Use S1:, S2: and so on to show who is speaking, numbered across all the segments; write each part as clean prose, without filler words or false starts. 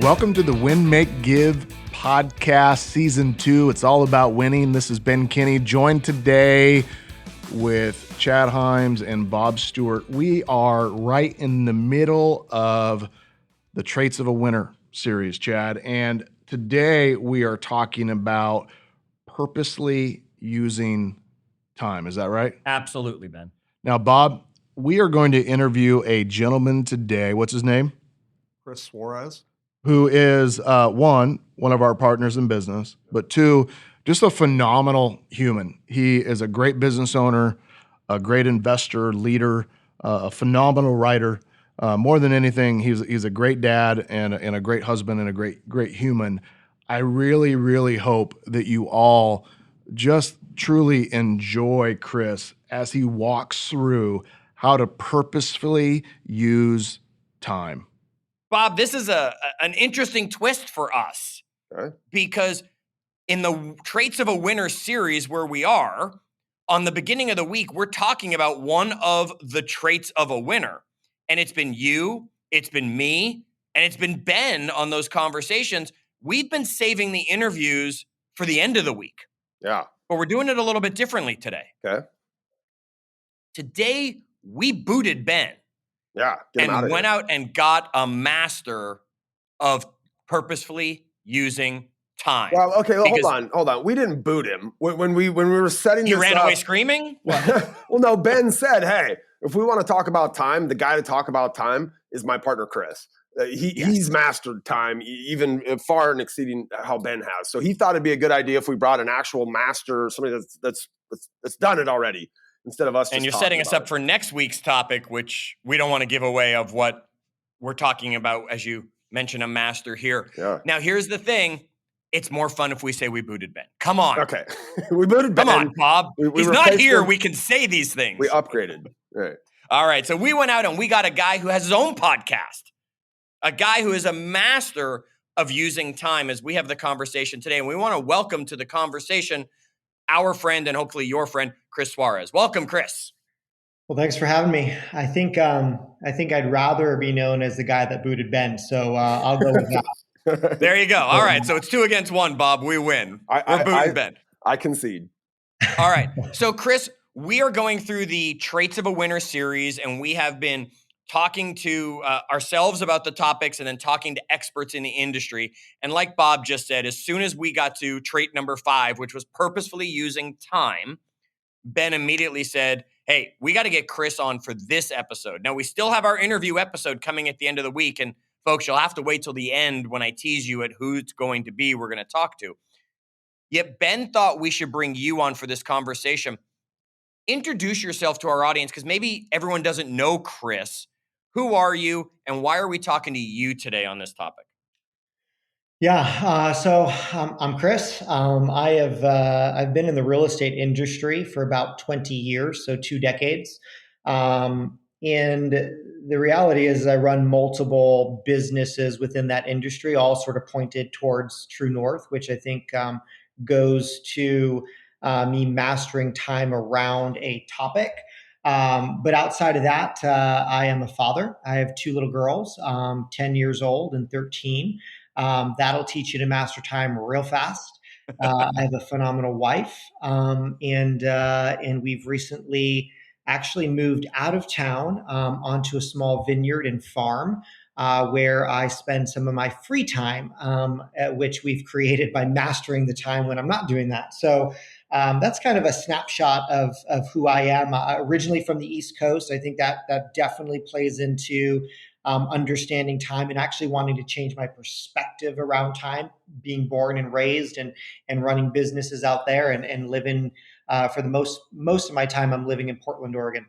S1: Welcome to the Win, Make, Give podcast, season 2. It's all about winning. This is Ben Kinney, joined today with Chad Hyams and Bob Stewart. We are right in the middle of the Traits of a Winner series, Chad. And today we are talking about purposely using time. Is that right?
S2: Absolutely, Ben.
S1: Now, Bob, we are going to interview a gentleman today. What's his name?
S3: Chris Suarez.
S1: Who is one of our partners in business, but two, just a phenomenal human. He is a great business owner, a great investor, leader, a phenomenal writer. More than anything, he's a great dad and a great husband and a great human. I really, really hope that you all just truly enjoy Chris as he walks through how to purposefully use time.
S2: Bob, this is an interesting twist for us,
S3: Okay.
S2: because in the Traits of a Winner series where we are, on the beginning of the week, we're talking about one of the traits of a winner. And it's been you, it's been me, and it's been Ben on those conversations. We've been saving the interviews for the end of the week.
S3: Yeah.
S2: But we're doing it a little bit differently today.
S3: Okay.
S2: Today, we booted Ben.
S3: Yeah. Get him
S2: And
S3: out of
S2: went
S3: here.
S2: out and got a master of purposefully using time.
S3: Well, okay. Well,
S2: Because-
S3: hold on. We didn't boot him when we were setting
S2: He
S3: this
S2: ran
S3: up.
S2: away screaming?
S3: Well, no. Ben said, "Hey, if we want to talk about time, the guy to talk about time is my partner, Chris. He's mastered time, even far and exceeding how Ben has. So he thought it'd be a good idea if we brought an actual master, somebody that's done it already, instead of us.
S2: And
S3: just
S2: you're
S3: talking
S2: setting us
S3: about
S2: up for next week's topic, which we don't want to give away of what we're talking about, as you mentioned, a master here.
S3: Yeah.
S2: Now, here's the thing. It's more fun if we say we booted Ben. Come on.
S3: Okay. We booted Ben.
S2: Come on, Bob.
S3: We
S2: He's not
S3: replaced
S2: here.
S3: him.
S2: We can say these things.
S3: We upgraded. Right.
S2: All right. So we went out and we got a guy who has his own podcast, a guy who is a master of using time, as we have the conversation today. And we want to welcome to the conversation our friend and hopefully your friend, Chris Suarez. Welcome, Chris.
S4: Well, thanks for having me. I think I'd rather be known as the guy that booted Ben. So I'll go with that.
S2: There you go. All right. So it's 2 against 1, Bob. We win. We're booting Ben.
S3: I concede.
S2: All right. So, Chris, we are going through the Traits of a Winner series, and we have been talking to ourselves about the topics and then talking to experts in the industry. And like Bob just said, as soon as we got to trait number 5, which was purposefully using time, Ben immediately said, hey, we got to get Chris on for this episode. Now, we still have our interview episode coming at the end of the week. And folks, you'll have to wait till the end when I tease you at who it's going to be we're going to talk to. Yet Ben thought we should bring you on for this conversation. Introduce yourself to our audience, because maybe everyone doesn't know Chris. Who are you, and why are we talking to you today on this topic?
S4: Yeah. So I'm Chris. I've been in the real estate industry for about 20 years, so 2 decades. And the reality is I run multiple businesses within that industry, all sort of pointed towards True North, which I think goes to me mastering time around a topic. But outside of that, I am a father. I have 2 little girls, 10 years old and 13. That'll teach you to master time real fast. I have a phenomenal wife, and we've recently actually moved out of town onto a small vineyard and farm where I spend some of my free time, which we've created by mastering the time when I'm not doing that. So that's kind of a snapshot of who I am. Originally from the East Coast, I think that definitely plays into understanding time and actually wanting to change my perspective around time, being born and raised and running businesses out there and living for the most of my time, I'm living in Portland, Oregon.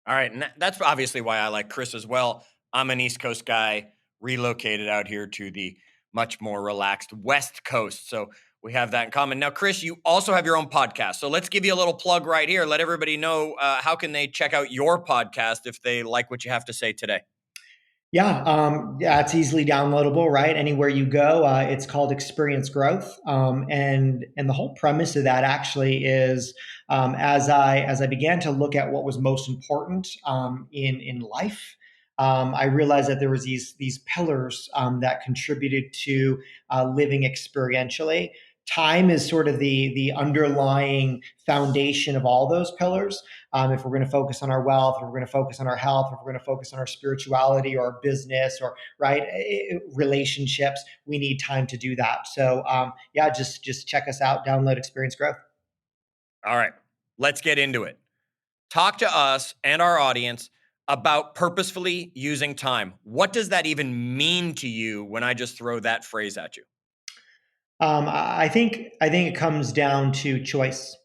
S2: All right. And that's obviously why I like Chris as well. I'm an East Coast guy, relocated out here to the much more relaxed West Coast. So we have that in common. Now, Chris, you also have your own podcast. So let's give you a little plug right here. Let everybody know how can they check out your podcast if they like what you have to say today.
S4: Yeah, it's easily downloadable, right? Anywhere you go. It's called Experience Growth, and the whole premise of that actually is as I began to look at what was most important in life, I realized that there was these pillars that contributed to living experientially. Time is sort of the underlying foundation of all those pillars. If we're going to focus on our wealth, if we're going to focus on our health, if we're going to focus on our spirituality or our business or relationships, we need time to do that. So yeah, just check us out, download Experience Growth.
S2: All right, let's get into it. Talk to us and our audience about purposefully using time. What does that even mean to you when I just throw that phrase at you?
S4: I think it comes down to choice.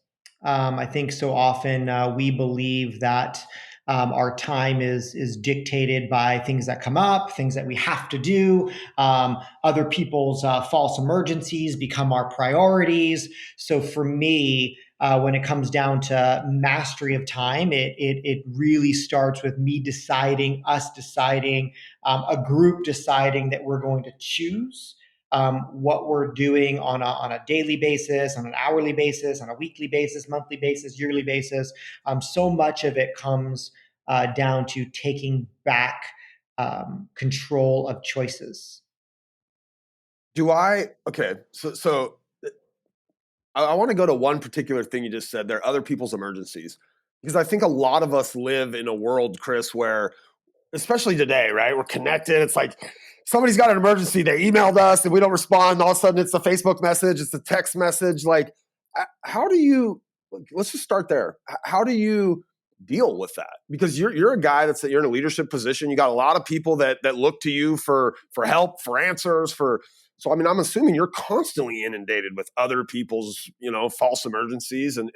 S4: I think so often we believe that our time is dictated by things that come up, things that we have to do. Other people's false emergencies become our priorities. So for me, when it comes down to mastery of time, it really starts with me deciding, us deciding, a group deciding that we're going to choose what we're doing on a daily basis, on an hourly basis, on a weekly basis, monthly basis, yearly basis. So much of it comes down to taking back control of choices.
S3: Okay, so I want to go to one particular thing you just said there, other people's emergencies, because I think a lot of us live in a world, Chris, where, especially today, right? We're connected. It's like somebody's got an emergency. They emailed us and we don't respond. All of a sudden it's a Facebook message. It's a text message. Like, how do you, let's just start there. How do you deal with that? Because you're a guy you're in a leadership position. You got a lot of people that look to you for help, for answers, so I mean, I'm assuming you're constantly inundated with other people's, false emergencies and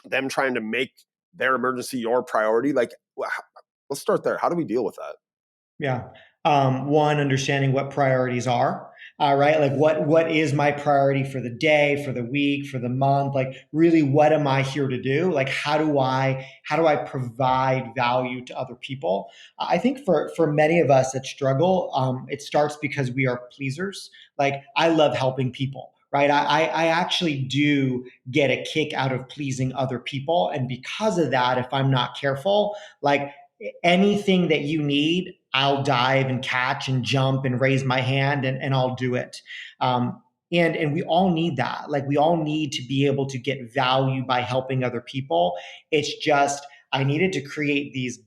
S3: them trying to make their emergency your priority. Like, let's start there. How do we deal with that?
S4: Yeah. One, understanding what priorities are, right? Like what is my priority for the day, for the week, for the month? Like really, what am I here to do? Like, how do I provide value to other people? I think for many of us that struggle, it starts because we are pleasers. Like I love helping people. Right. I actually do get a kick out of pleasing other people. And because of that, if I'm not careful, like anything that you need, I'll dive and catch and jump and raise my hand and I'll do it. And we all need that. Like we all need to be able to get value by helping other people. It's just, I needed to create these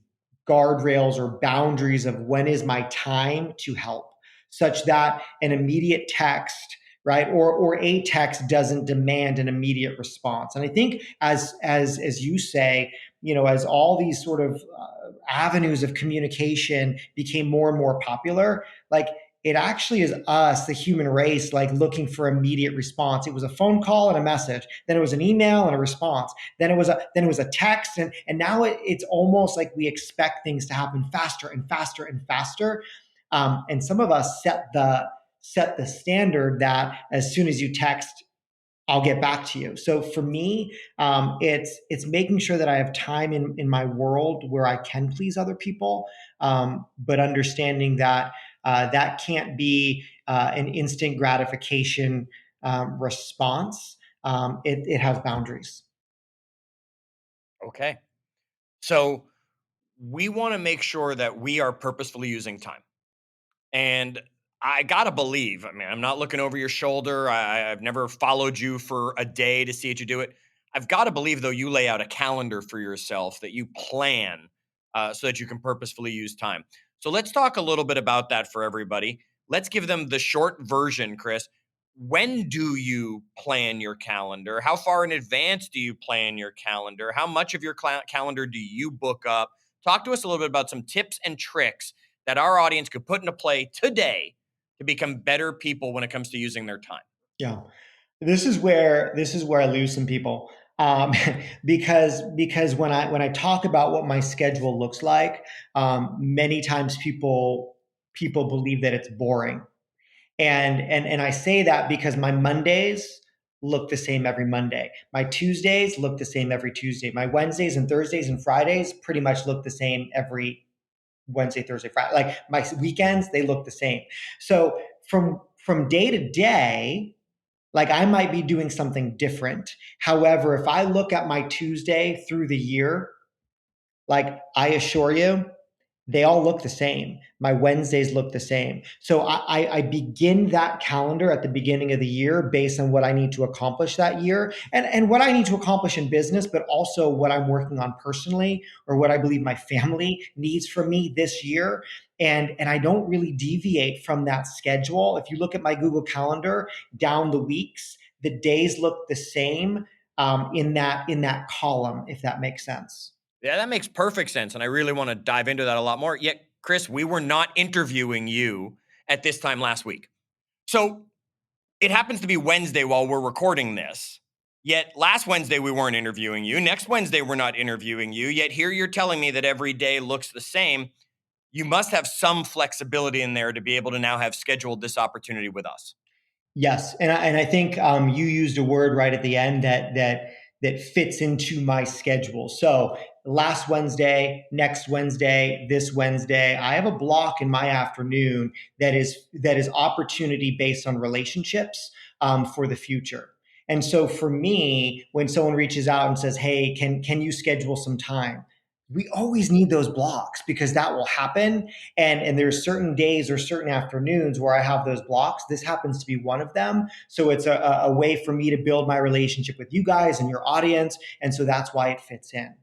S4: guardrails or boundaries of when is my time to help, such that an immediate text, right, or a text doesn't demand an immediate response. And I think as you say, as all these sort of avenues of communication became more and more popular, like it actually is us, the human race, like looking for immediate response. It was a phone call and a message, then it was an email and a response, then it was a text, and now it's almost like we expect things to happen faster and faster and faster. And some of us set the standard that as soon as you text, I'll get back to you. So for me, it's making sure that I have time in my world where I can please other people, but understanding that that can't be an instant gratification response. It has boundaries.
S2: Okay. So we want to make sure that we are purposefully using time. And I gotta believe, I mean, I'm not looking over your shoulder. I've never followed you for a day to see what you do it. I've got to believe, though, you lay out a calendar for yourself that you plan so that you can purposefully use time. So let's talk a little bit about that for everybody. Let's give them the short version, Chris. When do you plan your calendar? How far in advance do you plan your calendar? How much of your calendar do you book up? Talk to us a little bit about some tips and tricks that our audience could put into play today to become better people when it comes to using their time.
S4: Yeah, this is where I lose some people, because when I talk about what my schedule looks like, many times people believe that it's boring, and I say that because my Mondays look the same every Monday, my Tuesdays look the same every Tuesday, my Wednesdays and Thursdays and Fridays pretty much look the same every Wednesday, Thursday, Friday. Like my weekends, they look the same. So from day to day, like I might be doing something different. However, if I look at my Tuesday through the year, like I assure you, they all look the same. My Wednesdays look the same. So I begin that calendar at the beginning of the year based on what I need to accomplish that year and what I need to accomplish in business, but also what I'm working on personally or what I believe my family needs from me this year. And I don't really deviate from that schedule. If you look at my Google Calendar down the weeks, the days look the same in that column, if that makes sense.
S2: Yeah, that makes perfect sense. And I really want to dive into that a lot more. Yet, Chris, we were not interviewing you at this time last week. So it happens to be Wednesday while we're recording this. Yet last Wednesday, we weren't interviewing you. Next Wednesday, we're not interviewing you. Yet here you're telling me that every day looks the same. You must have some flexibility in there to be able to now have scheduled this opportunity with us.
S4: Yes, and I think you used a word right at the end that fits into my schedule. So last Wednesday, next Wednesday, this Wednesday, I have a block in my afternoon that is opportunity based on relationships for the future. And so for me, when someone reaches out and says, "Hey, can you schedule some time?" We always need those blocks because that will happen. And there's certain days or certain afternoons where I have those blocks. This happens to be one of them. So it's a way for me to build my relationship with you guys and your audience. And so that's why it fits in.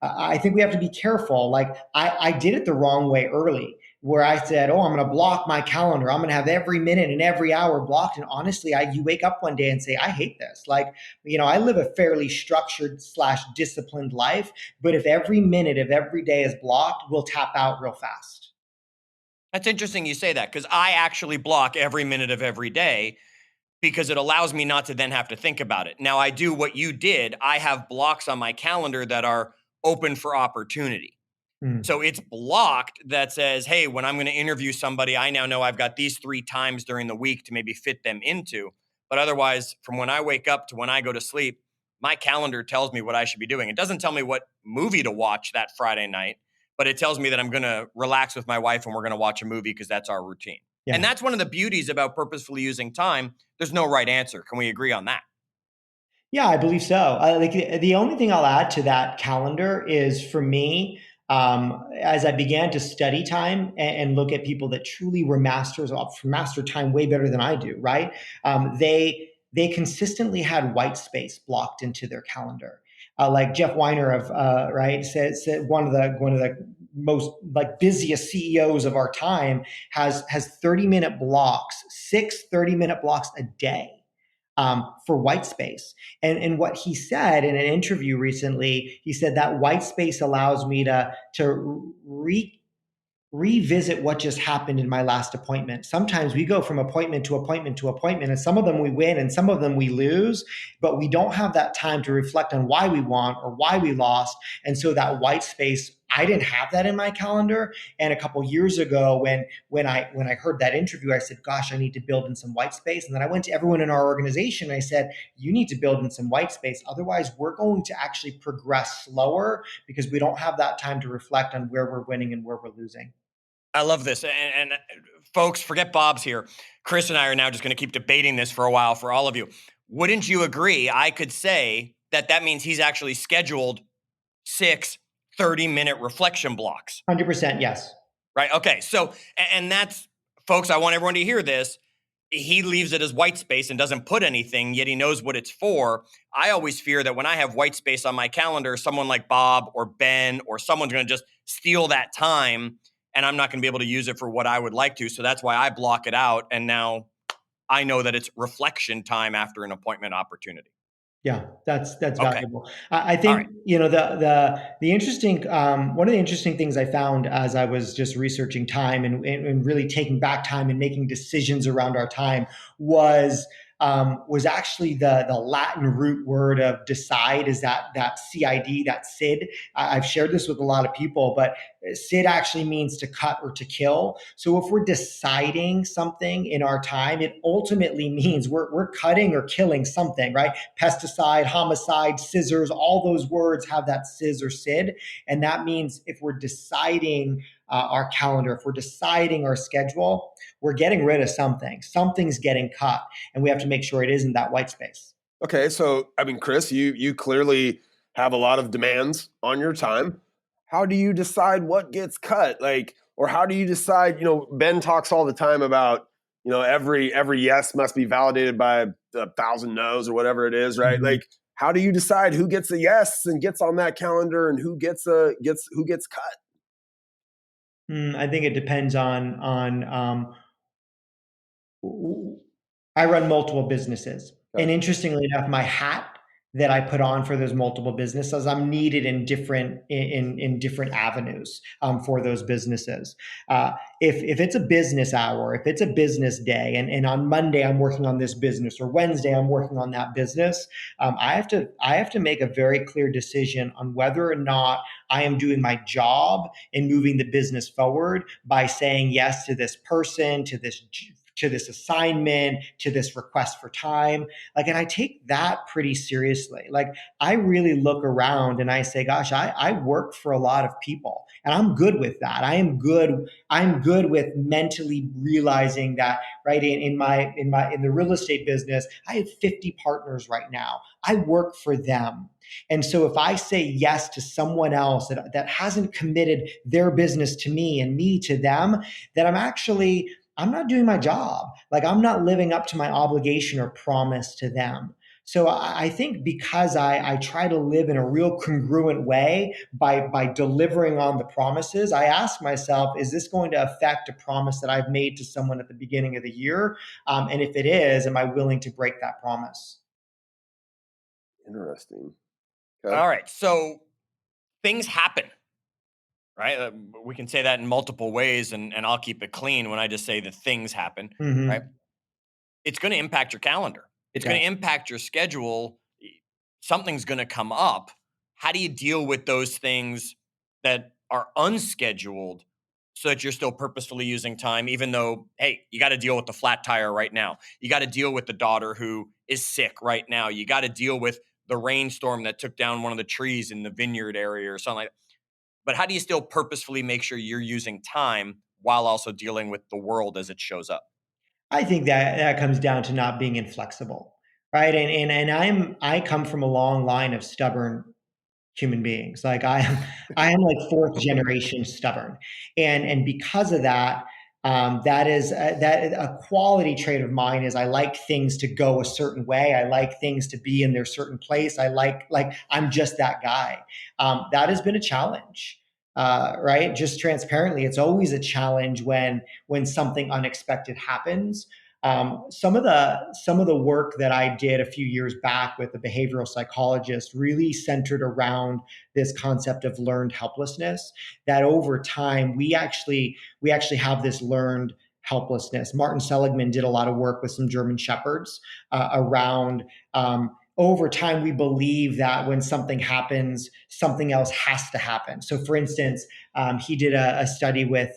S4: I think we have to be careful. Like I did it the wrong way early, where I said, "Oh, I'm going to block my calendar. I'm going to have every minute and every hour blocked." And honestly, you wake up one day and say, "I hate this." Like, I live a fairly structured / disciplined life, but if every minute of every day is blocked, we'll tap out real fast.
S2: That's interesting you say that because I actually block every minute of every day because it allows me not to then have to think about it. Now, I do what you did. I have blocks on my calendar that are open for opportunity.
S4: Mm.
S2: So it's blocked that says, hey, when I'm going to interview somebody, I now know I've got these 3 times during the week to maybe fit them into. But otherwise, from when I wake up to when I go to sleep, my calendar tells me what I should be doing. It doesn't tell me what movie to watch that Friday night, but it tells me that I'm going to relax with my wife and we're going to watch a movie because that's our routine.
S4: Yeah.
S2: And that's one of the beauties about purposefully using time. There's no right answer. Can we agree on that?
S4: Yeah, I believe so. Like the only thing I'll add to that calendar is for me, as I began to study time and look at people that truly were masters of master time way better than I do, right? They consistently had white space blocked into their calendar. Like Jeff Weiner of right said one of the most like busiest CEOs of our time has 30-minute blocks, 6 30-minute blocks a day for white space. And what he said in an interview recently, he said that white space allows me to revisit what just happened in my last appointment. Sometimes we go from appointment to appointment to appointment, and some of them we win and some of them we lose, but we don't have that time to reflect on why we won or why we lost. And so that white space, I didn't have that in my calendar. And a couple years ago, when I heard that interview, I said, "Gosh, I need to build in some white space." And then I went to everyone in our organization. And I said, "You need to build in some white space. Otherwise, we're going to actually progress slower because we don't have that time to reflect on where we're winning and where we're losing."
S2: I love this. And folks, forget Bob's here. Chris and I are now just going to keep debating this for a while for all of you. Wouldn't you agree? I could say that means he's actually scheduled 6 30-minute reflection blocks.
S4: 100% yes.
S2: Right. Okay. So, and that's, folks, I want everyone to hear this. He leaves it as white space and doesn't put anything, yet he knows what it's for. I always fear that when I have white space on my calendar, someone like Bob or Ben or someone's going to just steal that time and I'm not going to be able to use it for what I would like to. So that's why I block it out. And now I know that it's reflection time after an appointment opportunity.
S4: Yeah, that's
S2: Okay.
S4: valuable. I think
S2: right.
S4: The interesting one of the interesting things I found as I was just researching time and really taking back time and making decisions around our time was actually the Latin root word of decide, is that CID, that SID. I've shared this with a lot of people, but SID actually means to cut or to kill. So if we're deciding something in our time, it ultimately means we're cutting or killing something, right? Pesticide, homicide, scissors, all those words have that SIZ or SID. And that means if we're deciding our calendar, if we're deciding our schedule, we're getting rid of something. Something's getting cut, and we have to make sure it isn't that white space.
S3: Okay, so I mean, Chris, you clearly have a lot of demands on your time. how do you decide what gets cut? Like, or how do you decide, Ben talks all the time about, every yes must be validated by 1,000 no's or whatever it is, right?
S4: Mm-hmm.
S3: Like, how do you decide who gets a yes and gets on that calendar and who gets cut?
S4: I think it depends on I run multiple businesses.
S3: Okay.
S4: And interestingly enough, my hat that I put on for those multiple businesses, I'm needed in different avenues for those businesses. If it's a business hour, if it's a business day, and on Monday I'm working on this business, or Wednesday I'm working on that business, I have to make a very clear decision on whether or not I am doing my job in moving the business forward by saying yes to this person, to this assignment, to this request for time. Like, and I take that pretty seriously. Like, I really look around and I say, gosh, I work for a lot of people, and I'm good with that. I'm good with mentally realizing that, right? In the real estate business, I have 50 partners right now. I work for them. And so if I say yes to someone else that hasn't committed their business to me and me to them, then I'm not doing my job. Like, I'm not living up to my obligation or promise to them. So I think because I try to live in a real congruent way by delivering on the promises, I ask myself, is this going to affect a promise that I've made to someone at the beginning of the year? And if it is, am I willing to break that promise?
S3: Interesting. Okay.
S2: All right. So things happen, right? We can say that in multiple ways, and I'll keep it clean when I just say that things happen,
S4: Mm-hmm.
S2: right? It's going to impact your calendar. It's going to impact your schedule. Something's going to come up. How do you deal with those things that are unscheduled so that you're still purposefully using time, even though, hey, you got to deal with the flat tire right now. You got to deal with the daughter who is sick right now. You got to deal with the rainstorm that took down one of the trees in the vineyard area or something like that. But how do you still purposefully make sure you're using time while also dealing with the world as it shows up?
S4: I think that comes down to not being inflexible, right? And I come from a long line of stubborn human beings. Like, I am like fourth generation stubborn, and because of that, that is that a quality trait of mine is I like things to go a certain way. I like things to be in their certain place. I like I'm just that guy. That has been a challenge. Right, just transparently, it's always a challenge when something unexpected happens. Some of the work that I did a few years back with a behavioral psychologist really centered around this concept of learned helplessness. That over time we actually have this learned helplessness. Martin Seligman did a lot of work with some German shepherds around. Over time, we believe that when something happens, something else has to happen. So, for instance, he did a study with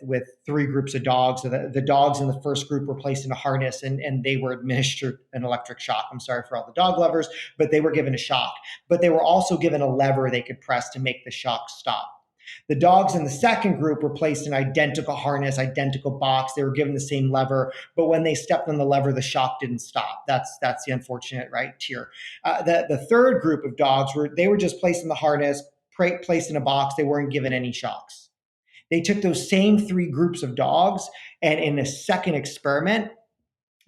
S4: three groups of dogs. So the dogs in the first group were placed in a harness and they were administered an electric shock. I'm sorry for all the dog lovers, but they were given a shock. But they were also given a lever they could press to make the shock stop. The dogs in the second group were placed in identical harness, identical box. They were given the same lever, but when they stepped on the lever, the shock didn't stop. That's the unfortunate tier. The third group of dogs were just placed in the harness, placed in a box. They weren't given any shocks. They took those same three groups of dogs, and in a second experiment,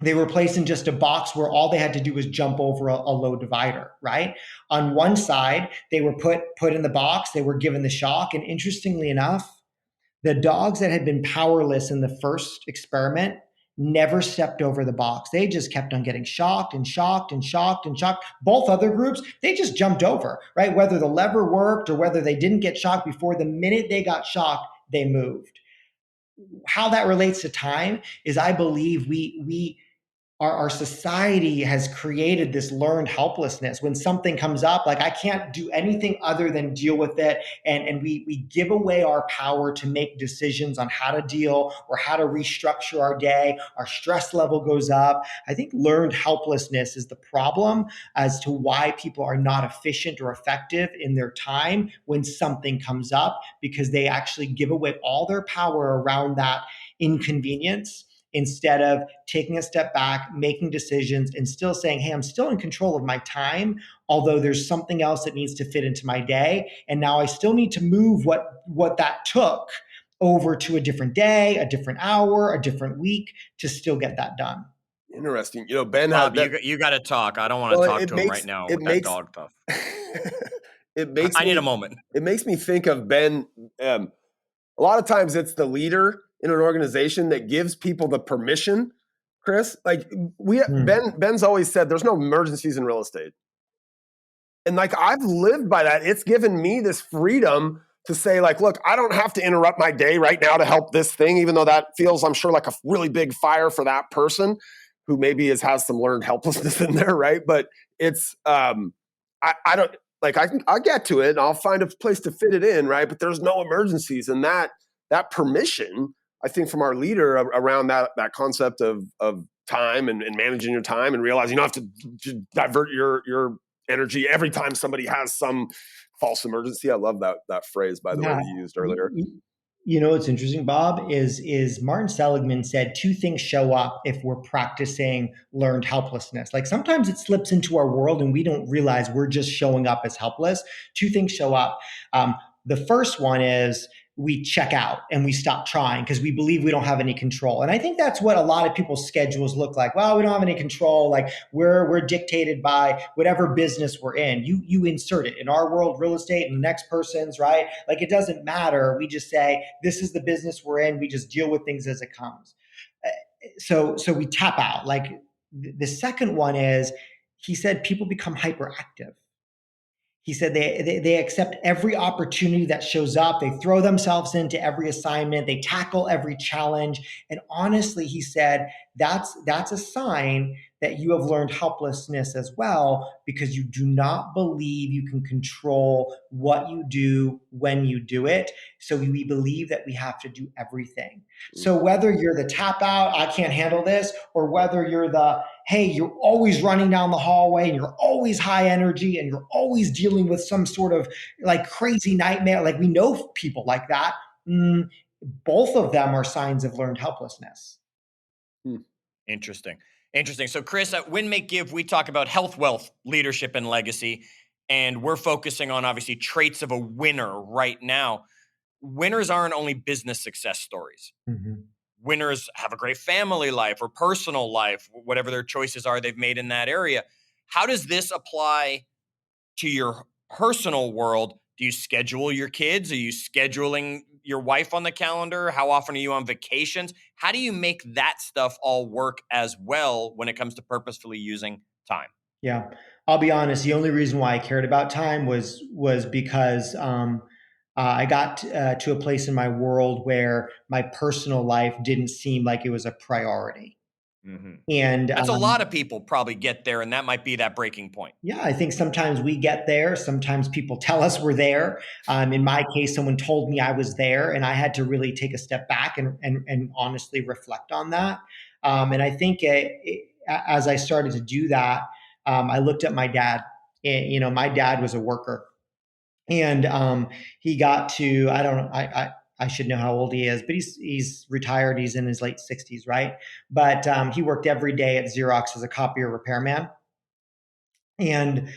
S4: they were placed in just a box where all they had to do was jump over a low divider, right? On one side, they were put in the box, they were given the shock, and interestingly enough, the dogs that had been powerless in the first experiment never stepped over the box. They just kept on getting shocked and shocked and shocked and shocked. Both other groups, they just jumped over, right? Whether the lever worked or whether they didn't get shocked before, the minute they got shocked, they moved. How that relates to time is I believe our society has created this learned helplessness. When something comes up, like, I can't do anything other than deal with it. And we give away our power to make decisions on how to deal or how to restructure our day. Our stress level goes up. I think learned helplessness is the problem as to why people are not efficient or effective in their time when something comes up, because they actually give away all their power around that inconvenience, instead of taking a step back, making decisions, and still saying, hey, I'm still in control of my time although there's something else that needs to fit into my day. And now I still need to move what that took over to a different day, a different hour, a different week to still get that done.
S3: Interesting. You know, Ben
S2: Bob,
S3: had that.
S2: you got to talk. I don't want to talk to him right now with that dog stuff. I need a moment.
S3: It makes me think of Ben. A lot of times it's the leader in an organization that gives people the permission, Chris. Like Ben's always said, there's no emergencies in real estate. And like, I've lived by that. It's given me this freedom to say, like, look, I don't have to interrupt my day right now to help this thing, even though that feels, I'm sure, like a really big fire for that person who maybe has some learned helplessness in there, right? But it's, I don't, like, I'll get to it and I'll find a place to fit it in, right? But there's no emergencies. And that permission, I think, from our leader around that concept of time and managing your time and realizing you don't have to divert your energy every time somebody has some false emergency. I love that phrase, by the way, that you used earlier.
S4: You know what's interesting, Bob, is Martin Seligman said 2 things show up if we're practicing learned helplessness. Like sometimes it slips into our world and we don't realize we're just showing up as helpless. 2 things show up. The first one is we check out and we stop trying because we believe we don't have any control. And I think that's what a lot of people's schedules look like. Well, we don't have any control. Like we're dictated by whatever business we're in. You insert it in our world, real estate, and the next person's, right? Like it doesn't matter. We just say, this is the business we're in. We just deal with things as it comes. So we tap out. Like the second one is, he said, people become hyperactive. He said they accept every opportunity that shows up. They throw themselves into every assignment. They tackle every challenge. And honestly, he said, that's a sign that you have learned helplessness as well, because you do not believe you can control what you do when you do it. So we believe that we have to do everything. So whether you're the tap out, I can't handle this, or whether you're the, hey, you're always running down the hallway and you're always high energy and you're always dealing with some sort of like crazy nightmare. Like we know people like that. Both of them are signs of learned helplessness.
S2: Interesting. So Chris, at Win, Make, Give, we talk about health, wealth, leadership, and legacy. And we're focusing on obviously traits of a winner right now. Winners aren't only business success stories.
S4: Mm-hmm.
S2: Winners have a great family life or personal life, whatever their choices are they've made in that area. How does this apply to your personal world? Do you schedule your kids? Are you scheduling your wife on the calendar? How often are you on vacations? How do you make that stuff all work as well when it comes to purposefully using time?
S4: Yeah, I'll be honest. The only reason why I cared about time was because I got to a place in my world where my personal life didn't seem like it was a priority.
S2: Mm-hmm.
S4: And
S2: that's a lot of people probably get there, and that might be that breaking point.
S4: Yeah, I think sometimes we get there. Sometimes people tell us we're there. In my case, someone told me I was there, and I had to really take a step back and honestly reflect on that. And I think as I started to do that, I looked at my dad. You know, my dad was a worker, and he got to, I don't know, I should know how old he is, but he's retired. He's in his late 60s, right? But he worked every day at Xerox as a copier repairman. And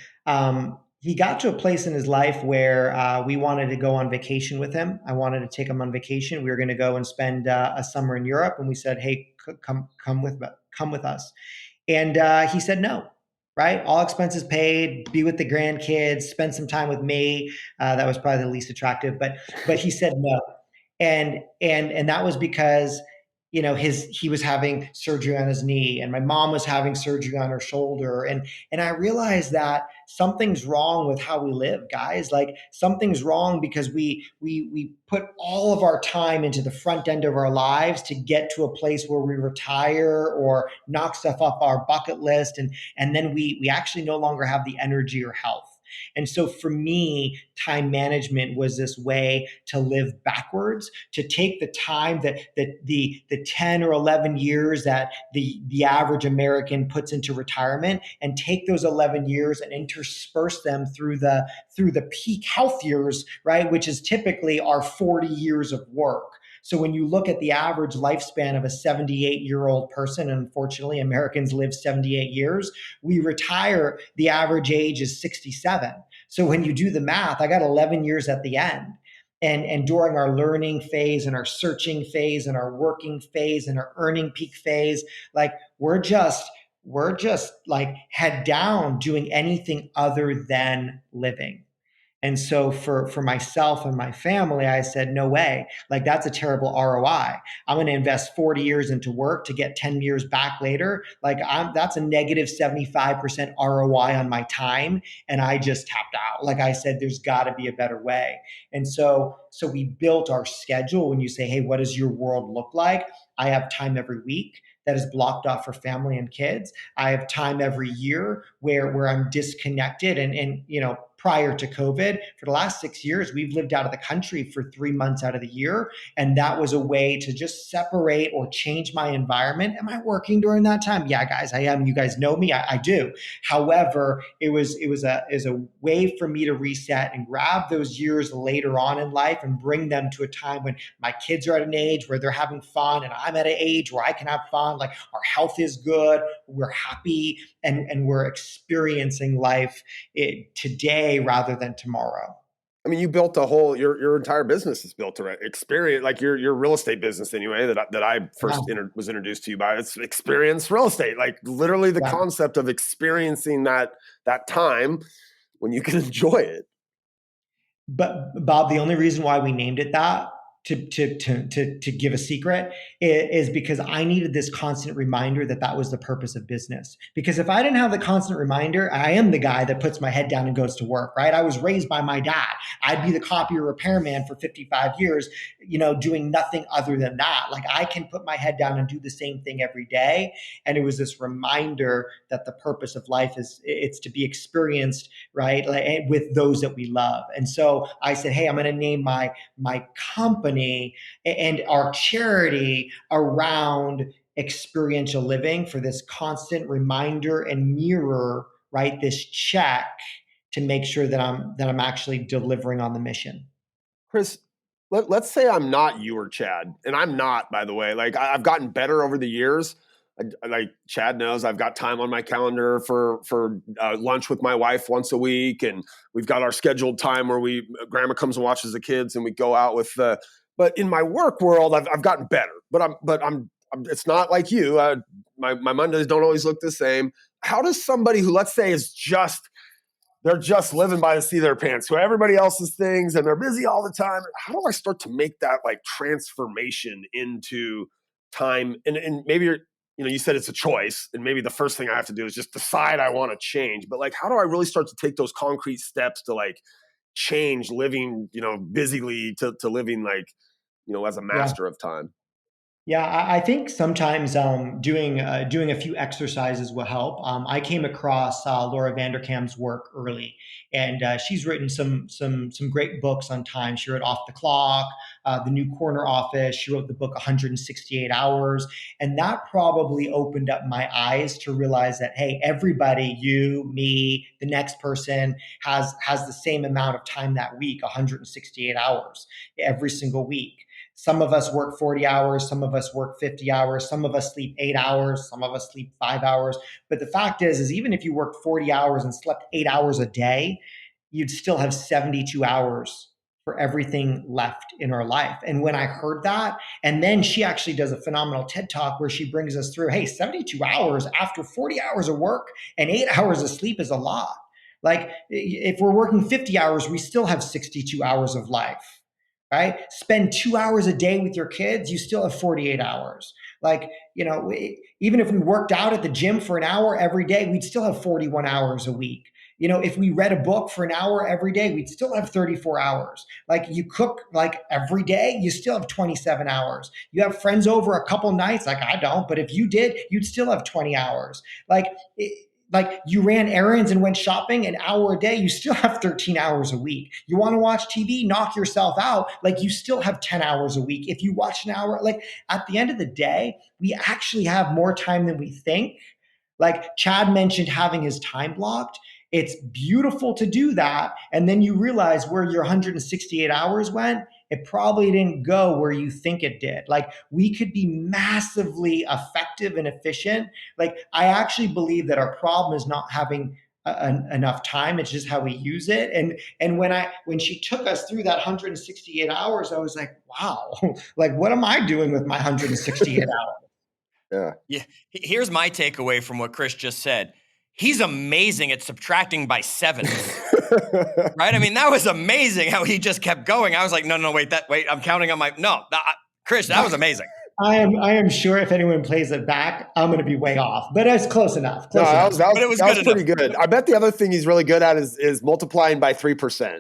S4: he got to a place in his life where we wanted to go on vacation with him. I wanted to take him on vacation. We were going to go and spend a summer in Europe. And we said, hey, come with us. And he said no. Right? All expenses paid, be with the grandkids, spend some time with me. That was probably the least attractive, but he said no. And that was because, you know, he was having surgery on his knee and my mom was having surgery on her shoulder. And I realized that something's wrong with how we live, guys. Like something's wrong because we put all of our time into the front end of our lives to get to a place where we retire or knock stuff off our bucket list. And then we actually no longer have the energy or health. And so for me, time management was this way to live backwards, to take the time that the 10 or 11 years that the average American puts into retirement and take those 11 years and intersperse them through the peak health years, right? Which is typically our 40 years of work. So when you look at the average lifespan of a 78-year-old person, and unfortunately Americans live 78 years, we retire, the average age is 67. So when you do the math, I got 11 years at the end. And during our learning phase and our searching phase and our working phase and our earning peak phase, like we're just like head down doing anything other than living. And so for myself and my family, I said, no way. Like that's a terrible ROI. I'm going to invest 40 years into work to get 10 years back later. Like that's a negative 75% ROI on my time. And I just tapped out. Like I said, there's got to be a better way. And so we built our schedule. When you say, hey, what does your world look like? I have time every week that is blocked off for family and kids. I have time every year where I'm disconnected and prior to COVID, for the last 6 years, we've lived out of the country for 3 months out of the year. And that was a way to just separate or change my environment. Am I working during that time? Yeah, guys, I am. You guys know me. I do. However, it was a way for me to reset and grab those years later on in life and bring them to a time when my kids are at an age where they're having fun and I'm at an age where I can have fun. Like our health is good, we're happy, and we're experiencing life today rather than tomorrow.
S3: I mean, you built your entire business is built around experience, like your real estate business anyway, that I first was introduced to you by. It's experience real estate, like literally the concept of experiencing that time when you can enjoy it.
S4: But Bob, the only reason why we named it that, to give a secret, is because I needed this constant reminder that was the purpose of business. Because if I didn't have the constant reminder, I am the guy that puts my head down and goes to work, right? I was raised by my dad. I'd be the copier repairman for 55 years, doing nothing other than that. Like I can put my head down and do the same thing every day. And it was this reminder that the purpose of life it's to be experienced, right? Like, with those that we love. And so I said, hey, I'm going to name my company and our charity around experiential living for this constant reminder and mirror, right? This check to make sure that I'm actually delivering on the mission.
S3: Chris, let's say I'm not you or Chad, and I'm not, by the way. Like I've gotten better over the years. Like Chad knows, I've got time on my calendar for lunch with my wife once a week, and we've got our scheduled time where grandma comes and watches the kids, and we go out with. But in my work world, I've gotten better. But I'm it's not like you. My Mondays don't always look the same. How does somebody who, let's say, they're just living by the seat of their pants, so everybody else's things, and they're busy all the time, how do I start to make that like transformation into time? And maybe you said it's a choice, and maybe the first thing I have to do is just decide I want to change. But like, how do I really start to take those concrete steps to like change living, busily to living like, as a master of time?
S4: Yeah, I think sometimes doing a few exercises will help. I came across Laura Vanderkam's work early, and she's written some great books on time. She wrote Off the Clock, The New Corner Office. She wrote the book 168 Hours, and that probably opened up my eyes to realize that, hey, everybody, you, me, the next person has the same amount of time that week, 168 hours every single week. Some of us work 40 hours, some of us work 50 hours, some of us sleep 8 hours, some of us sleep 5 hours. But the fact is even if you worked 40 hours and slept 8 hours a day, you'd still have 72 hours for everything left in our life. And when I heard that, and then she actually does a phenomenal TED Talk where she brings us through, hey, 72 hours after 40 hours of work and 8 hours of sleep is a lot. Like if we're working 50 hours, we still have 62 hours of life. Right? Spend 2 hours a day with your kids, you still have 48 hours. Like, even if we worked out at the gym for an hour every day, we'd still have 41 hours a week. If we read a book for an hour every day, we'd still have 34 hours. Like you cook like every day, you still have 27 hours. You have friends over a couple nights, like I don't, but if you did, you'd still have 20 hours. Like you ran errands and went shopping an hour a day, you still have 13 hours a week. You want to watch TV, knock yourself out, like you still have 10 hours a week. If you watch an hour, like at the end of the day, we actually have more time than we think. Like Chad mentioned having his time blocked. It's beautiful to do that. And then you realize where your 168 hours went, it probably didn't go where you think it did. Like, we could be massively effective and efficient. Like, I actually believe that our problem is not having enough time. It's just how we use it. And when she took us through that 168 hours, I was like, wow, like, what am I doing with my 168 hours?
S2: Yeah. Here's my takeaway from what Chris just said. He's amazing at subtracting by sevens, right? I mean, that was amazing how he just kept going. I was like, no, wait, I'm counting on Chris, that was amazing.
S4: I am sure if anyone plays it back, I'm going to be way off, but it's close enough.
S3: That was pretty good. I bet the other thing he's really good at is multiplying by 3%.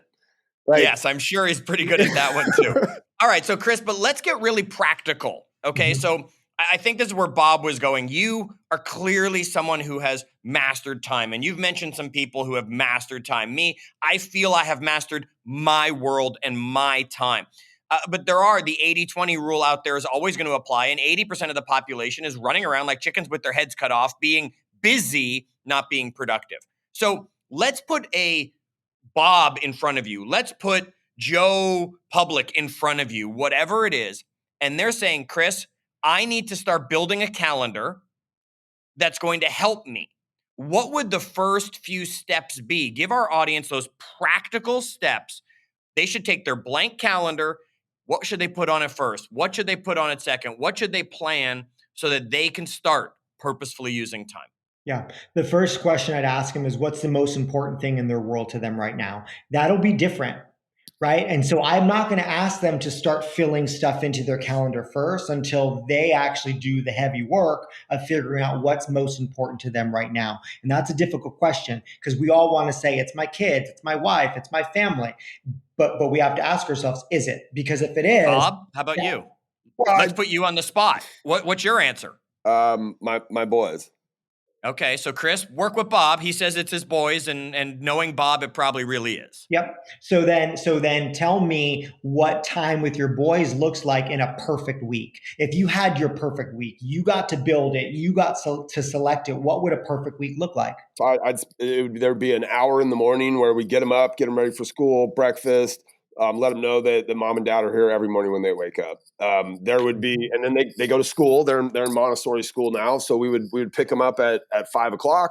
S2: Right? Yes, I'm sure he's pretty good at that one too. All right, so Chris, but let's get really practical. Okay, so I think this is where Bob was going. You are clearly someone who has mastered time, and you've mentioned some people who have mastered time. Me, I feel I have mastered my world and my time. But there are the 80-20 rule out there is always going to apply, and 80% of the population is running around like chickens with their heads cut off, being busy, not being productive. So let's put a Bob in front of you. Let's put Joe Public in front of you, whatever it is. And they're saying, Chris, I need to start building a calendar that's going to help me. What would the first few steps be? Give our audience those practical steps. They should take their blank calendar. What should they put on it first? What should they put on it second? What should they plan so that they can start purposefully using time?
S4: Yeah. The first question I'd ask them is, what's the most important thing in their world to them right now? That'll be different. Right. And so I'm not going to ask them to start filling stuff into their calendar first until they actually do the heavy work of figuring out what's most important to them right now. And that's a difficult question because we all want to say it's my kids, it's my wife, it's my family. But we have to ask ourselves, is it? Because if it is.
S2: Bob, how about you? Well, let's put you on the spot. What's your answer?
S3: My boys.
S2: Okay, so Chris, work with Bob. He says it's his boys, and knowing Bob, it probably really is.
S4: Yep. So then tell me what time with your boys looks like in a perfect week. If you had your perfect week, you got to build it, you got to select it, what would a perfect week look like?
S3: So there'd be an hour in the morning where we get them up, get them ready for school, breakfast, let them know that mom and dad are here every morning when they wake up. There would be, and then they go to school. They're in Montessori school now, so we would pick them up at 5:00,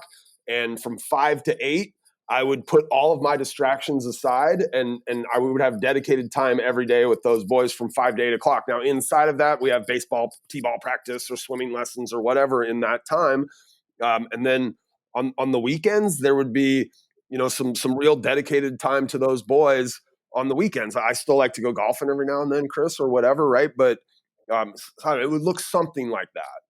S3: and from 5 to 8, I would put all of my distractions aside, and we would have dedicated time every day with those boys from 5 to 8 o'clock. Now, inside of that, we have baseball, t-ball practice, or swimming lessons, or whatever in that time, and then on the weekends there would be some real dedicated time to those boys. On the weekends, I still like to go golfing every now and then, Chris, or whatever, right? But it would look something like that.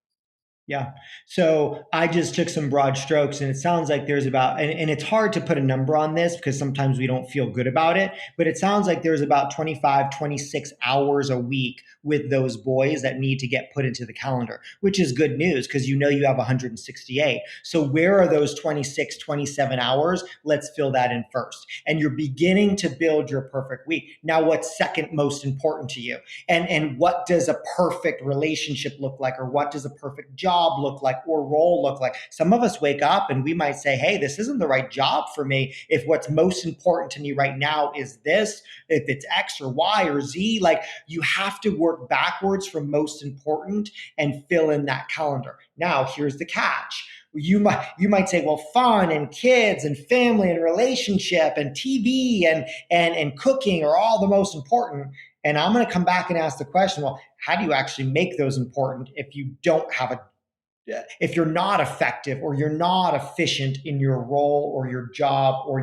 S4: Yeah. So I just took some broad strokes, and it sounds like there's about, and it's hard to put a number on this because sometimes we don't feel good about it, but it sounds like there's about 25, 26 hours a week with those boys that need to get put into the calendar, which is good news because you have 168. So where are those 26, 27 hours? Let's fill that in first. And you're beginning to build your perfect week. Now, what's second most important to you? And what does a perfect relationship look like? Or what does a perfect job look like or role look like? Some of us wake up and we might say, hey, this isn't the right job for me. If what's most important to me right now is this, if it's X or Y or Z, like, you have to work backwards from most important and fill in that calendar. Now, here's the catch. You might say, well, fun and kids and family and relationship and TV and cooking are all the most important. And I'm going to come back and ask the question, well, how do you actually make those important if you don't have if you're not effective or you're not efficient in your role or your job or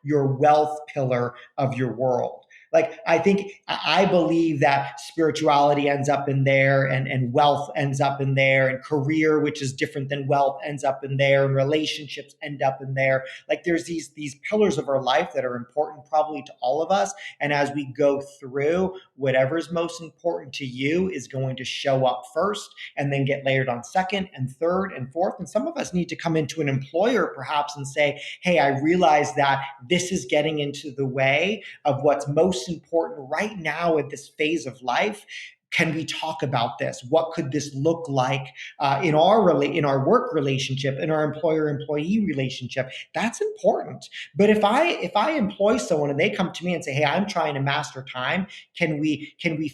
S4: your wealth pillar of your world? Like, I believe that spirituality ends up in there, and wealth ends up in there, and career, which is different than wealth, ends up in there, and relationships end up in there. Like, there's these pillars of our life that are important probably to all of us. And as we go through, whatever's most important to you is going to show up first and then get layered on second and third and fourth. And some of us need to come into an employer perhaps and say, hey, I realize that this is getting into the way of what's most important right now at this phase of life. Can we talk about this? What could this look like in our work relationship, in our employer-employee relationship? That's important. But if I employ someone and they come to me and say, "Hey, I'm trying to master time. Can we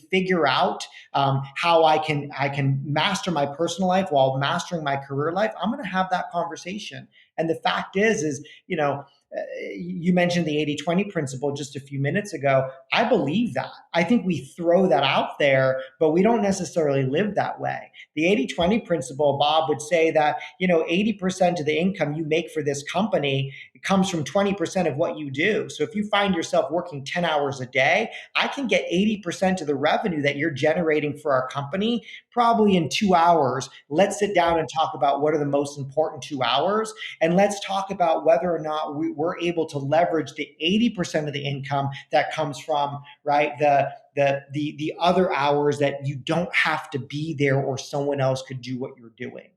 S4: figure out how I can master my personal life while mastering my career life?" I'm going to have that conversation. And the fact is, you mentioned the 80-20 principle just a few minutes ago. I believe that. I think we throw that out there, but we don't necessarily live that way. The 80-20 principle, Bob, would say that, 80% of the income you make for this company comes from 20% of what you do. So if you find yourself working 10 hours a day, I can get 80% of the revenue that you're generating for our company probably in 2 hours. Let's sit down and talk about what are the most important 2 hours. And let's talk about whether or not we're able to leverage the 80% of the income that comes from, right, the other hours that you don't have to be there or someone else could do what you're doing.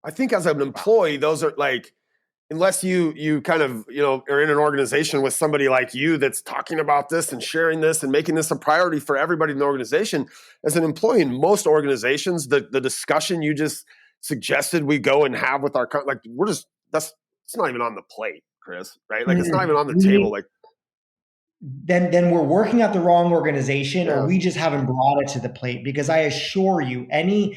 S3: I think as an employee, those are like, unless you kind of, are in an organization with somebody like you that's talking about this and sharing this and making this a priority for everybody in the organization. As an employee in most organizations, the discussion you just suggested we go and have with our, like, it's not even on the plate, Chris, right? Like, it's not even on the table. Like,
S4: then we're working at the wrong organization, or we just haven't brought it to the plate. Because I assure you, any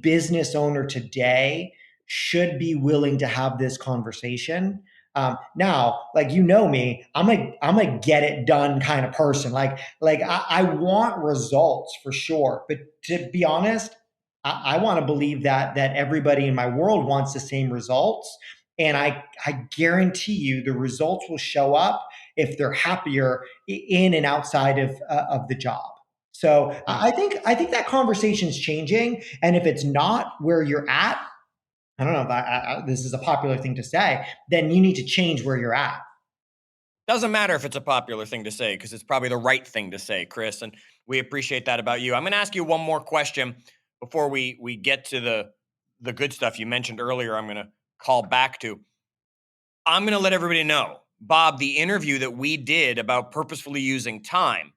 S4: business owner today should be willing to have this conversation. Now, like, me, I'm a get it done kind of person. Like I want results for sure, but to be honest, I want to believe that everybody in my world wants the same results. And I guarantee you the results will show up if they're happier in and outside of the job. So I think that conversation is changing. And if it's not where you're at, I don't know if this is a popular thing to say, then you need to change where you're at.
S2: Doesn't matter if it's a popular thing to say, because it's probably the right thing to say, Chris. And we appreciate that about you. I'm going to ask you one more question before we get to the good stuff you mentioned earlier. I'm going to call back to. I'm going to let everybody know, Bob, the interview that we did about purposefully using time,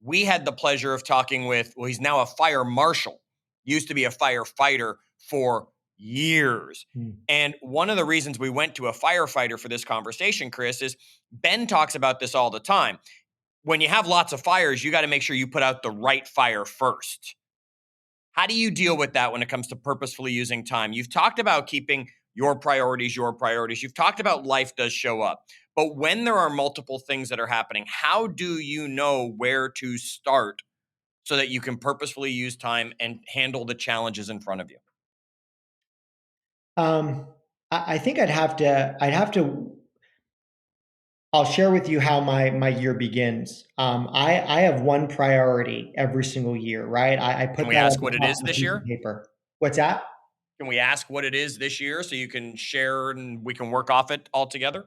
S2: we had the pleasure of talking with, well, he's now a fire marshal, used to be a firefighter for years. And one of the reasons we went to a firefighter for this conversation, Chris, is Ben talks about this all the time. When you have lots of fires, you got to make sure you put out the right fire first. How do you deal with that when it comes to purposefully using time? You've talked about keeping your priorities. You've talked about life does show up. But when there are multiple things that are happening, how do you know where to start so that you can purposefully use time and handle the challenges in front of you?
S4: I think I'd have to. I'll share with you how my year begins. I have one priority every single year, right? I put.
S2: Can we ask what it is this year?
S4: Paper. What's that?
S2: Can we ask what it is this year so you can share and we can work off it all together?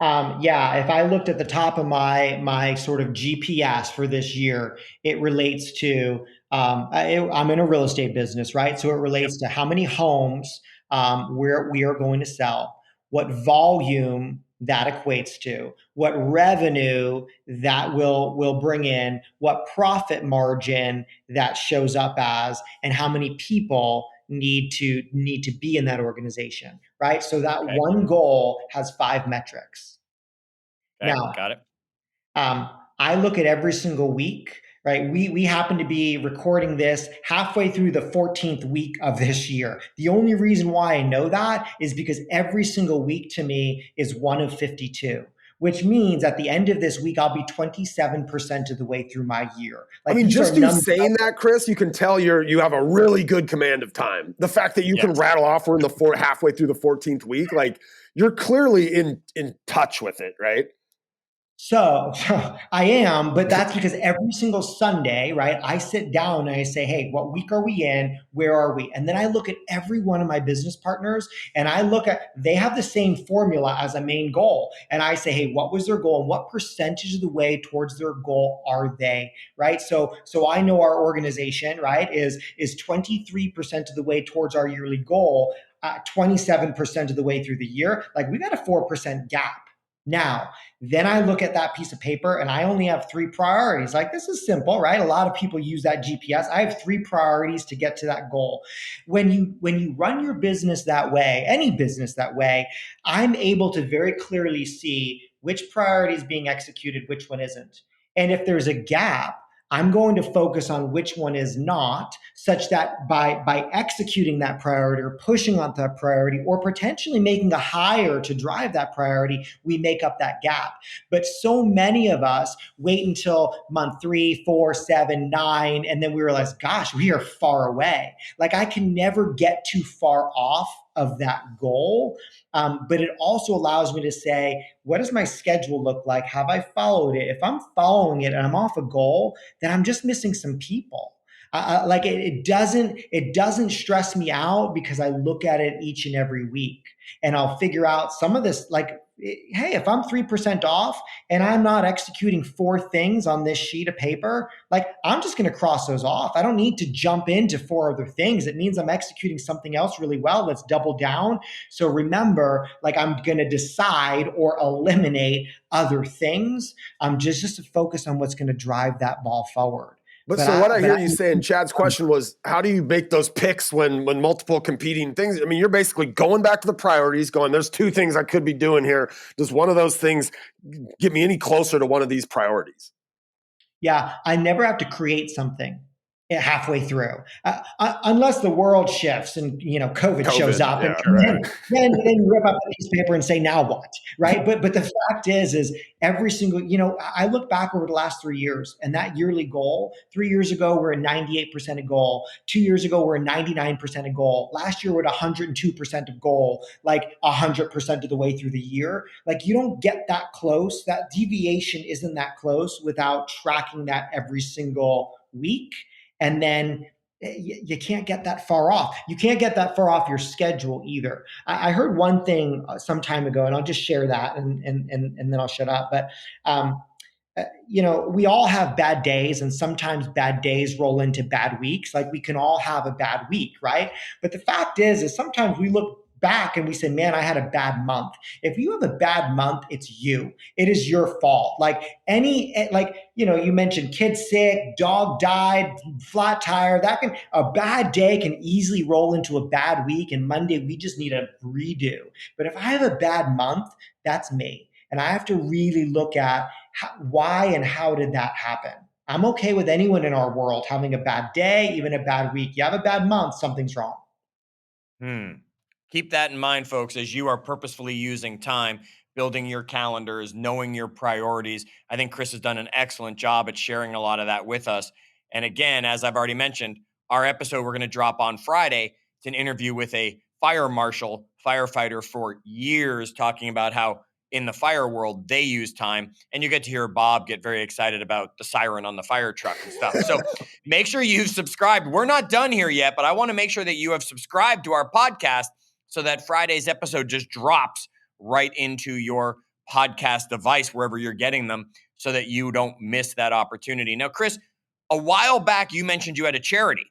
S4: Yeah, if I looked at the top of my sort of GPS for this year, it relates to I'm in a real estate business, right? So it relates to how many homes we are going to sell, what volume that equates to, what revenue that will bring in, what profit margin that shows up as, and how many people need to be in that organization, right? So that one goal has 5 metrics.
S2: Okay,
S4: Now,
S2: got it.
S4: I look at every single week, right? We happen to be recording this halfway through the 14th week of this year. The only reason why I know that is because every single week to me is one of 52. Which means at the end of this week, I'll be 27% of the way through my year.
S3: Like, I mean, just you saying that, Chris, you can tell you have a really good command of time. The fact that you can rattle off, we're in the halfway through the 14th week, like, you're clearly in touch with it, right?
S4: So I am, but that's because every single Sunday, right, I sit down and I say, hey, what week are we in? Where are we? And then I look at every one of my business partners and they have the same formula as a main goal. And I say, hey, what was their goal and what percentage of the way towards their goal are they, right? So I know our organization, right, is 23% of the way towards our yearly goal, 27% of the way through the year. Like, we got a 4% gap. Now, then I look at that piece of paper and I only have 3 priorities. Like, this is simple, right? A lot of people use that GPS. I have 3 priorities to get to that goal. When you run your business that way, any business that way, I'm able to very clearly see which priority is being executed, which one isn't. And if there's a gap, I'm going to focus on which one is not, such that by executing that priority or pushing on that priority or potentially making a hire to drive that priority, we make up that gap. But so many of us wait until month 3, 4, 7, 9, and then we realize, gosh, we are far away. Like, I can never get too far off of that goal. But it also allows me to say, what does my schedule look like? Have I followed it? If I'm following it and I'm off a goal, then I'm just missing some people. Like, it doesn't stress me out because I look at it each and every week, and I'll figure out some of this. Like, hey, if I'm 3% off and I'm not executing 4 things on this sheet of paper, like, I'm just going to cross those off. I don't need to jump into 4 other things. It means I'm executing something else really well. Let's double down. So remember, like, I'm going to decide or eliminate other things, just to focus on what's going to drive that ball forward.
S3: But so what I hear you saying, Chad's question was, how do you make those picks when multiple competing things? I mean, you're basically going back to the priorities, going, there's 2 things I could be doing here. Does one of those things get me any closer to one of these priorities?
S4: Yeah, I never have to create something halfway through, unless the world shifts and COVID shows up,
S3: yeah,
S4: and then you rip up the piece of paper and say, now what, right? But the fact is every single, I look back over the last 3 years, and that yearly goal, 3 years ago we're at 98% of goal, 2 years ago we're at 99% of goal, last year we're at 102% of goal, like 100% of the way through the year. Like, you don't get that close, that deviation isn't that close without tracking that every single week. And then you can't get that far off. You can't get that far off your schedule either. I heard one thing some time ago, and I'll just share that, and then I'll shut up. But we all have bad days, and sometimes bad days roll into bad weeks. Like, we can all have a bad week, right? But the fact is sometimes we look back and we say, man, I had a bad month. If you have a bad month, it's you. It is your fault. Like, you mentioned kid sick, dog died, flat tire. A bad day can easily roll into a bad week, and Monday we just need a redo. But if I have a bad month, that's me. And I have to really look at why and how did that happen? I'm okay with anyone in our world having a bad day, even a bad week. You have a bad month, something's wrong.
S2: Keep that in mind, folks, as you are purposefully using time, building your calendars, knowing your priorities. I think Chris has done an excellent job at sharing a lot of that with us. And again, as I've already mentioned, our episode we're going to drop on Friday. It's an interview with a firefighter for years, talking about how in the fire world they use time. And you get to hear Bob get very excited about the siren on the fire truck and stuff. So make sure you've subscribed. We're not done here yet, but I want to make sure that you have subscribed to our podcast, so that Friday's episode just drops right into your podcast device, wherever you're getting them, so that you don't miss that opportunity. Now, Chris, a while back, you mentioned you had a charity.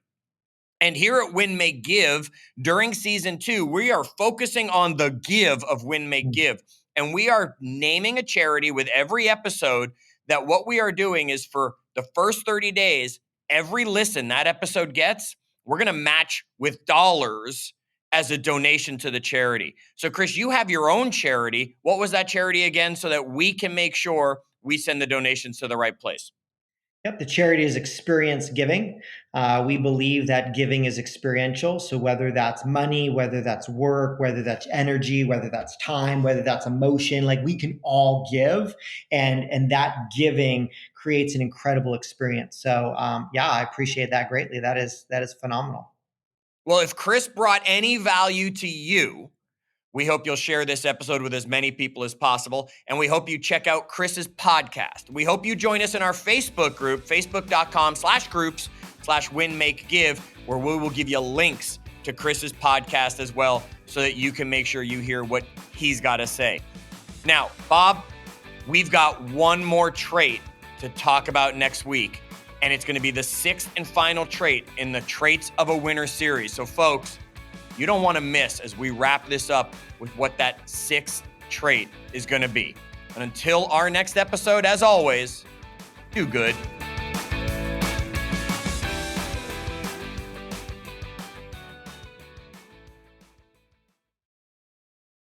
S2: And here at Win, Make, Give, during season 2, we are focusing on the give of Win, Make, Give. And we are naming a charity with every episode, that what we are doing is, for the first 30 days, every listen that episode gets, we're going to match with dollars as a donation to the charity. So, Chris, you have your own charity. What was that charity again, so that we can make sure we send the donations to the right place?
S4: Yep, the charity is Experience Giving. We believe that giving is experiential. So whether that's money, whether that's work, whether that's energy, whether that's time, whether that's emotion, like, we can all give, and that giving creates an incredible experience. So I appreciate that greatly. That is phenomenal.
S2: Well, if Chris brought any value to you, we hope you'll share this episode with as many people as possible. And we hope you check out Chris's podcast. We hope you join us in our Facebook group, facebook.com/groups/WinMakeGive, where we will give you links to Chris's podcast as well, so that you can make sure you hear what he's got to say. Now, Bob, we've got one more trait to talk about next week. And it's going to be the 6th and final trait in the Traits of a Winner series. So, folks, you don't want to miss as we wrap this up with what that 6th trait is going to be. And until our next episode, as always, do good.